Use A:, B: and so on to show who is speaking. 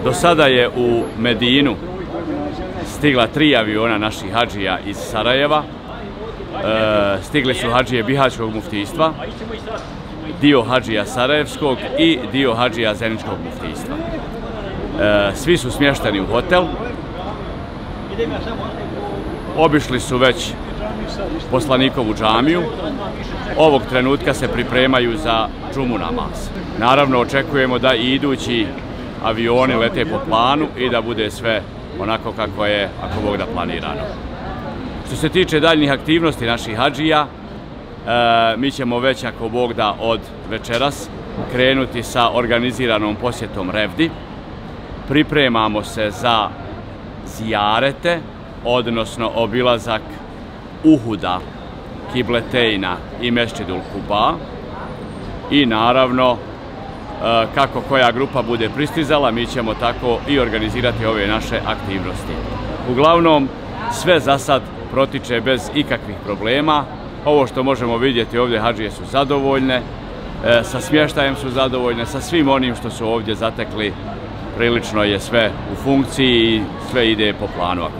A: Do sada je u Medinu stigla 3 aviona naših hadžija iz Sarajeva. Stigli su hadžije Bihaćkog muftijstva, dio hadžija Sarajevskog i dio hadžija Zeničkog muftijstva. Svi su smješteni u hotel. Obišli su već poslanikovu džamiju. Ovog trenutka se pripremaju za džumu namaz. Naravno, očekujemo da i idući avioni lete po planu i da bude sve onako kako je, ako Bog da, planirano. Što se tiče daljnjih aktivnosti naših hadžija, mi ćemo već, ako Bog da, od večeras krenuti sa organiziranom posjetom Revdi. Pripremamo se za zijarete, odnosno obilazak Uhuda, Kibletejna i Mesdžidul Kuba. I naravno, kako koja grupa bude pristizala, mi ćemo tako i organizirati ove naše aktivnosti. Uglavnom, sve za sad protiče bez ikakvih problema. Ovo što možemo vidjeti ovdje, hadžije su zadovoljne, sa smještajem su zadovoljne, sa svim onim što su ovdje zatekli, prilično je sve u funkciji i sve ide po planu, ako